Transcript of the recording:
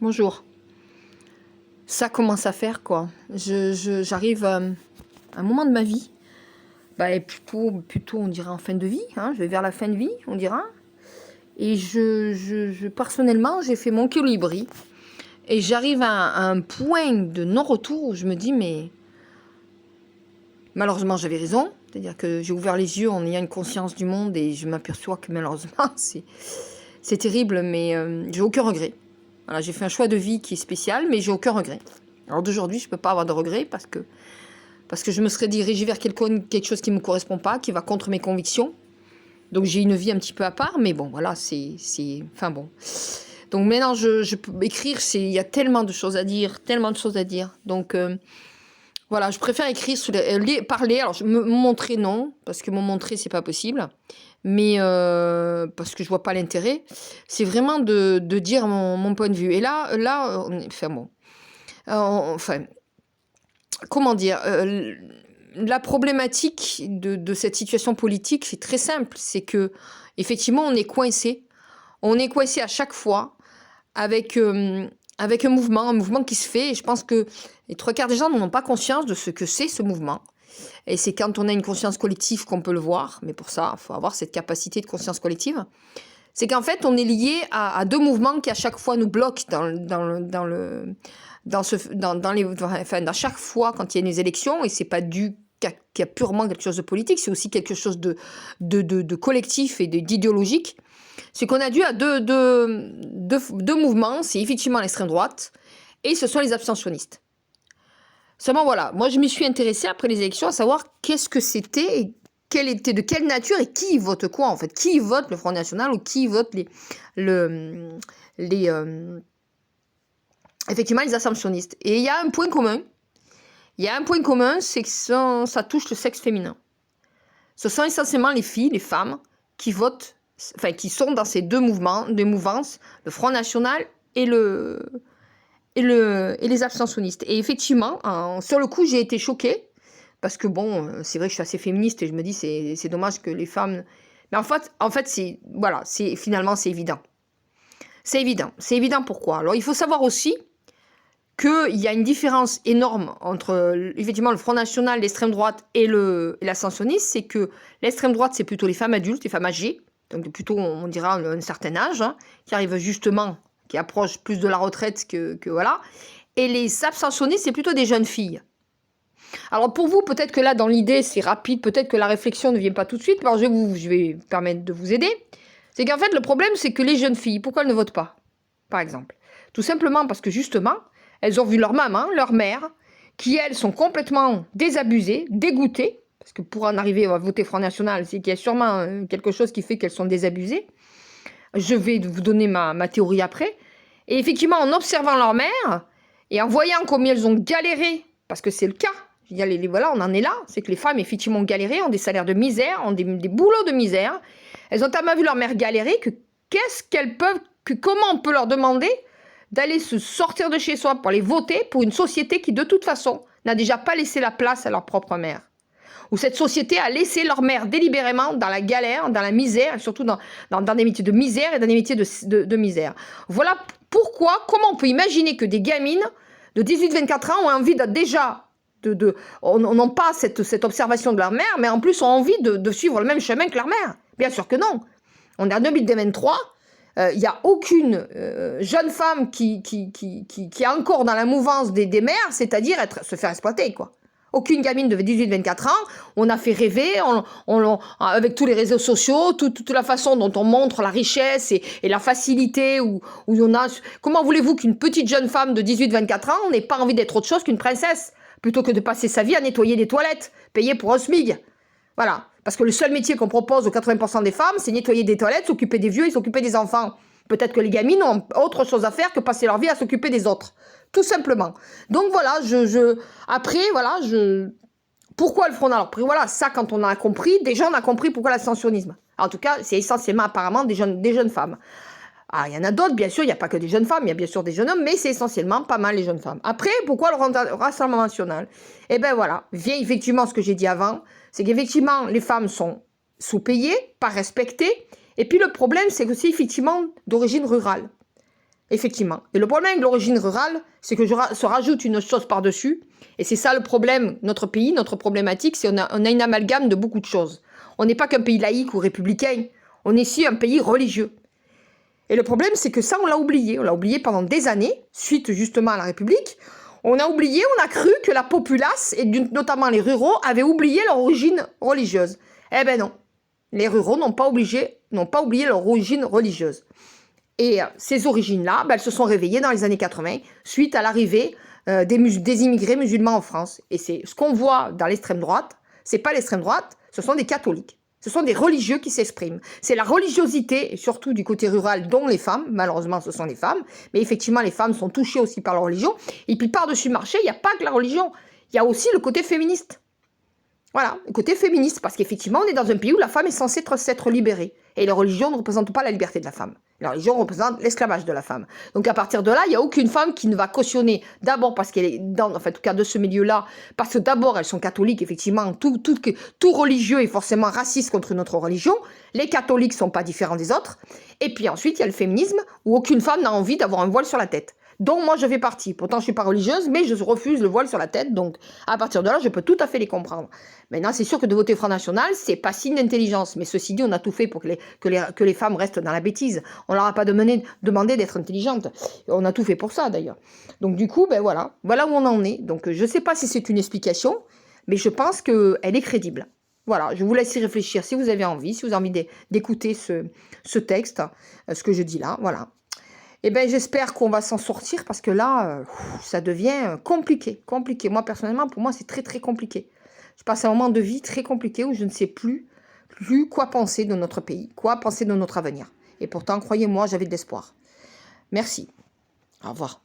Bonjour. Ça commence à faire quoi. J'arrive à un moment de ma vie, et plutôt on dirait en fin de vie, hein, je vais vers la fin de vie, on dira. Et personnellement, j'ai fait mon colibri. Et j'arrive à un point de non-retour où je me dis, mais malheureusement j'avais raison. C'est-à-dire que j'ai ouvert les yeux en ayant une conscience du monde et je m'aperçois que malheureusement c'est terrible, mais j'ai aucun regret. Voilà, j'ai fait un choix de vie qui est spécial, mais j'ai aucun regret. Alors d'aujourd'hui, je ne peux pas avoir de regret parce que je me serais dirigée vers quelque chose qui ne me correspond pas, qui va contre mes convictions. Donc j'ai une vie un petit peu à part, mais bon, voilà, enfin bon. Donc maintenant, je peux écrire, il y a tellement de choses à dire, Donc voilà, je préfère écrire, parler. Alors me montrer, non, parce que me montrer, c'est pas possible. Mais parce que je vois pas l'intérêt. C'est vraiment de dire mon point de vue. Et là, enfin bon. Enfin, comment dire, la problématique de cette situation politique, c'est très simple. C'est que, effectivement, on est coincé. On est coincé à chaque fois avec un mouvement qui se fait. Et je pense que les 3/4 des gens n'ont pas conscience de ce que c'est ce mouvement. Et c'est quand on a une conscience collective qu'on peut le voir. Mais pour ça, il faut avoir cette capacité de conscience collective. C'est qu'en fait, on est lié à deux mouvements qui à chaque fois nous bloquent dans chaque fois quand il y a des élections, et c'est pas dû qu'à purement quelque chose de politique, c'est aussi quelque chose de collectif et d'idéologique. C'est qu'on a dû à deux mouvements, c'est effectivement l'extrême droite et ce sont les abstentionnistes. Seulement voilà, moi je m'y suis intéressée après les élections à savoir qu'est-ce que c'était et de quelle nature et qui vote quoi en fait. Qui vote le Front National ou qui vote effectivement les abstentionnistes. Et il y a un point commun. C'est que ça touche le sexe féminin. Ce sont essentiellement les filles, les femmes qui votent, enfin qui sont dans ces deux mouvances, le Front National et les abstentionnistes. Et effectivement, sur le coup, j'ai été choquée. Parce que bon, c'est vrai que je suis assez féministe et je me dis c'est dommage que les femmes... Mais en fait finalement c'est évident. C'est évident pourquoi. Alors il faut savoir aussi qu'il y a une différence énorme entre effectivement le Front National, l'extrême droite et l'abstentionnisme. C'est que l'extrême droite, c'est plutôt les femmes adultes, les femmes âgées, donc plutôt on dira un certain âge, hein, qui arrivent justement, qui approchent plus de la retraite que voilà. Et les abstentionnistes, c'est plutôt des jeunes filles. Alors pour vous, peut-être que là, dans l'idée, c'est rapide, peut-être que la réflexion ne vient pas tout de suite, alors je vais permettre de vous aider. C'est qu'en fait, le problème, c'est que les jeunes filles, pourquoi elles ne votent pas, par exemple? Tout simplement parce que justement, elles ont vu leur maman, leur mère, qui elles sont complètement désabusées, dégoûtées, parce que pour en arriver à voter Front National, c'est qu'il y a sûrement quelque chose qui fait qu'elles sont désabusées. Je vais vous donner ma théorie après. Et effectivement, en observant leur mère, et en voyant combien elles ont galéré, parce que c'est le cas, voilà, on en est là, c'est que les femmes, effectivement, ont galéré, ont des salaires de misère, ont des boulots de misère. Elles ont tellement vu leur mère galérer que comment on peut leur demander d'aller se sortir de chez soi pour aller voter pour une société qui, de toute façon, n'a déjà pas laissé la place à leur propre mère. Où cette société a laissé leur mère délibérément dans la galère, dans la misère, et surtout dans des métiers de misère et dans des métiers de misère. Voilà comment on peut imaginer que des gamines de 18-24 ans ont envie n'ont pas cette observation de leur mère, mais en plus ont envie de suivre le même chemin que leur mère. Bien sûr que non. On est en 2023, il n'y a aucune jeune femme qui est encore dans la mouvance des mères, c'est-à-dire se faire exploiter, quoi. Aucune gamine de 18-24 ans, on a fait rêver, avec tous les réseaux sociaux, toute la façon dont on montre la richesse et la facilité où on a... Comment voulez-vous qu'une petite jeune femme de 18-24 ans n'ait pas envie d'être autre chose qu'une princesse, plutôt que de passer sa vie à nettoyer des toilettes, payées pour un SMIC? Voilà. Parce que le seul métier qu'on propose aux 80% des femmes, c'est nettoyer des toilettes, s'occuper des vieux et s'occuper des enfants. Peut-être que les gamines ont autre chose à faire que passer leur vie à s'occuper des autres. Tout simplement. Donc voilà, pourquoi le Front National? Alors voilà, ça, quand on a compris, déjà on a compris pourquoi l'abstentionnisme. En tout cas, c'est essentiellement apparemment des jeunes femmes. Alors, il y en a d'autres, bien sûr, il n'y a pas que des jeunes femmes, il y a bien sûr des jeunes hommes, mais c'est essentiellement pas mal les jeunes femmes. Après, pourquoi le Rassemblement national? Eh bien voilà, vient effectivement ce que j'ai dit avant, c'est qu'effectivement, les femmes sont sous-payées, pas respectées, et puis le problème, c'est que c'est effectivement d'origine rurale. Effectivement. Et le problème avec l'origine rurale, c'est que se rajoute une chose par-dessus. Et c'est ça le problème, notre pays, notre problématique, c'est on a une amalgame de beaucoup de choses. On n'est pas qu'un pays laïque ou républicain, on est aussi un pays religieux. Et le problème, c'est que ça, on l'a oublié. On l'a oublié pendant des années, suite justement à la République. On a oublié, on a cru que la populace, et notamment les ruraux, avaient oublié leur origine religieuse. Eh ben non. Les ruraux n'ont pas oublié leur origine religieuse. Et ces origines-là, elles se sont réveillées dans les années 80, suite à l'arrivée des immigrés musulmans en France. Et c'est ce qu'on voit dans l'extrême droite, c'est pas l'extrême droite, ce sont des catholiques. Ce sont des religieux qui s'expriment. C'est la religiosité, et surtout du côté rural, dont les femmes, malheureusement ce sont les femmes, mais effectivement les femmes sont touchées aussi par la religion. Et puis par-dessus le marché, il n'y a pas que la religion, il y a aussi le côté féministe. Voilà, le côté féministe, parce qu'effectivement on est dans un pays où la femme est censée s'être libérée. Et la religion ne représente pas la liberté de la femme. La religion représente l'esclavage de la femme. Donc à partir de là, il n'y a aucune femme qui ne va cautionner, d'abord parce qu'elle est dans, enfin en tout cas de ce milieu-là, parce que d'abord elles sont catholiques, effectivement, tout religieux est forcément raciste contre notre religion. Les catholiques ne sont pas différents des autres. Et puis ensuite, il y a le féminisme, où aucune femme n'a envie d'avoir un voile sur la tête. Donc moi je fais partie. Pourtant je ne suis pas religieuse, mais je refuse le voile sur la tête. Donc à partir de là, je peux tout à fait les comprendre. Maintenant, c'est sûr que de voter Front National, c'est pas signe d'intelligence. Mais ceci dit, on a tout fait pour que les femmes restent dans la bêtise. On leur a pas demandé d'être intelligentes. On a tout fait pour ça d'ailleurs. Donc du coup, ben voilà. Voilà où on en est. Donc je ne sais pas si c'est une explication, mais je pense qu'elle est crédible. Voilà, je vous laisse y réfléchir si vous avez envie, si vous avez envie d'écouter ce texte, ce que je dis là, voilà. Eh bien, j'espère qu'on va s'en sortir parce que là, ça devient compliqué. Moi, personnellement, pour moi, c'est très, très compliqué. Je passe un moment de vie très compliqué où je ne sais plus quoi penser de notre pays, quoi penser de notre avenir. Et pourtant, croyez-moi, j'avais de l'espoir. Merci. Au revoir.